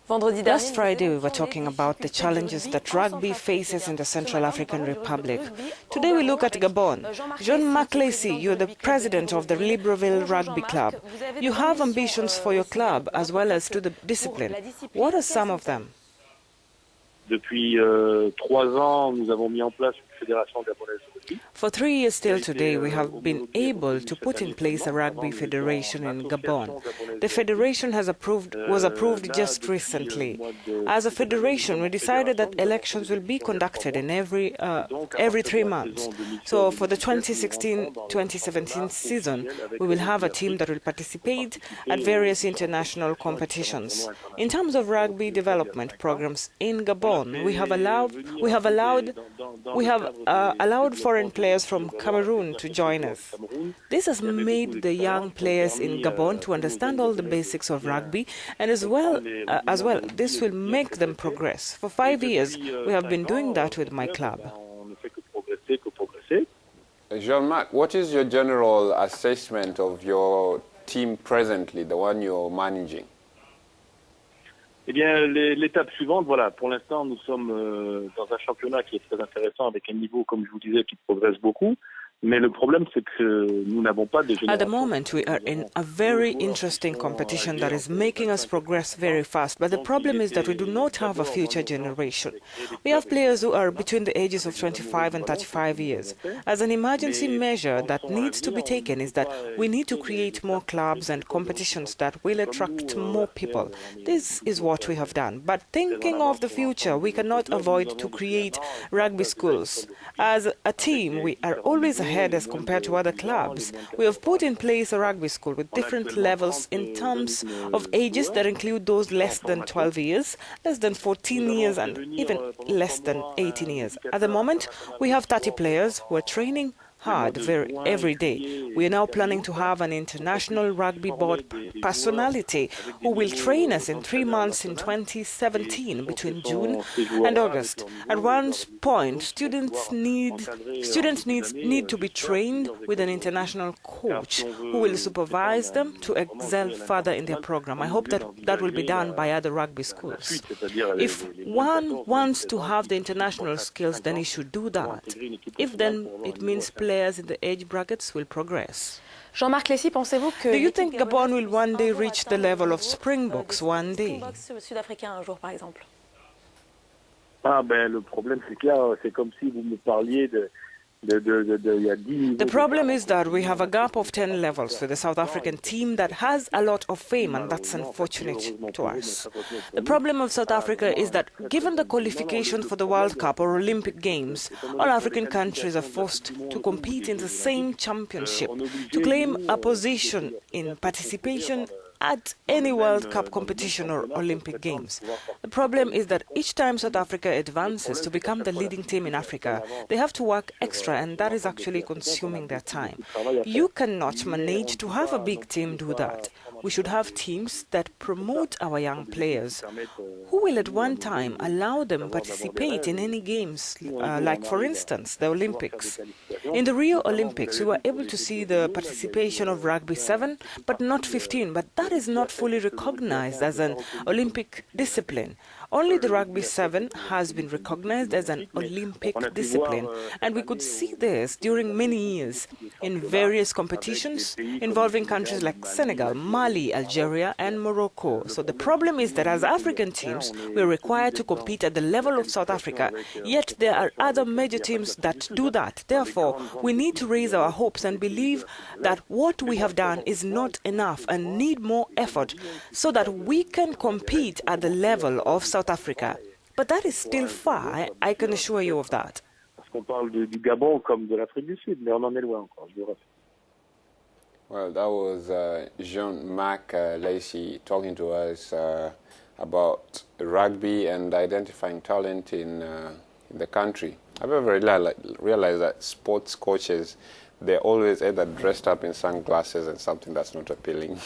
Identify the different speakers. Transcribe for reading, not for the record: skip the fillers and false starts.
Speaker 1: Last Friday, we were talking about the challenges that rugby faces in the Central African Republic. Today, we look at Gabon. Jean Marc Laissy, you're the president of the Libreville Rugby Club. You have ambitions for your club as well as to the discipline. What are some of them?
Speaker 2: Depuis 3 ans, nous avons mis en place une fédération gabonaise de rugby.
Speaker 1: For 3 years till today, we have been able to put in place a rugby federation in Gabon. The federation was approved just recently. As a federation, we decided that elections will be conducted in every 3 months. So for the 2016-2017 season, we will have a team that will participate at various international competitions. In terms of rugby development programs in Gabon, we have allowed foreign players from Cameroon to join us. This has made the young players in Gabon to understand all the basics of rugby, and as well, this will make them progress. For 5 years, we have been doing that with my club.
Speaker 3: Jean-Marc, what is your general assessment of your team presently, the one you're managing?
Speaker 2: Eh bien, l'étape suivante, voilà, pour l'instant, nous sommes dans un championnat qui est très intéressant, avec un niveau, comme je vous disais, qui progresse beaucoup. Mais le problème, c'est que nous n'avons pas de génération.
Speaker 1: At the moment, we are in a very interesting competition that is making us progress very fast. But the problem is that we do not have a future generation. We have players who are between the ages of 25 and 35 years. As an emergency measure that needs to be taken is that we need to create more clubs and competitions that will attract more people. This is what we have done. But thinking of the future, we cannot avoid to create rugby schools. As a team, we are always ahead as compared to other clubs. We have put in place a rugby school with different levels in terms of ages that include those less than 12 years, less than 14 years, and even less than 18 years. At the moment, we have 30 players who are training hard every day. We are now planning to have an international rugby board personality who will train us in 3 months in 2017 between June and August. At one point, students need to be trained with an international coach who will supervise them to excel further in their program. I hope that will be done by other rugby schools. If one wants to have the international skills, then he should do that. If then it means players in the age brackets will progress.
Speaker 4: Jean-Marc Laissy, pensez-vous que
Speaker 1: do you think Gabon will one day reach the level of Springboks one day?
Speaker 4: Sud-africain un jour, par exemple.
Speaker 2: Ah ben le problème c'est que là c'est comme si vous me parliez de
Speaker 1: The problem is that we have a gap of 10 levels with the South African team that has a lot of fame, and that's unfortunate to us. The problem of South Africa is that given the qualification for the World Cup or Olympic Games, all African countries are forced to compete in the same championship to claim a position in participation at any World Cup competition or Olympic Games. The problem is that each time South Africa advances to become the leading team in Africa, they have to work extra, and that is actually consuming their time. You cannot manage to have a big team do that. We should have teams that promote our young players, who will at one time allow them participate in any games, like for instance the Olympics. In the Rio Olympics, we were able to see the participation of Rugby 7, but not 15, but that is not fully recognized as an Olympic discipline. Only the Rugby 7 has been recognized as an Olympic discipline, and we could see this during many years in various competitions involving countries like Senegal, Mali, Algeria, and Morocco. So the problem is that as African teams, we are required to compete at the level of South Africa, yet there are other major teams that do that. Therefore, we need to raise our hopes and believe that what we have done is not enough and need more effort so that we can compete at the level of South Africa. But that is still far, I can assure you of that.
Speaker 2: Parce qu'on parle du Gabon comme de l'Afrique du Sud, mais on en est loin encore, je vous rassure.
Speaker 3: Well, that was Jean Marc Laissy talking to us about rugby and identifying talent in the country. I've ever realized that sports coaches, they're always either dressed up in sunglasses and something that's not appealing.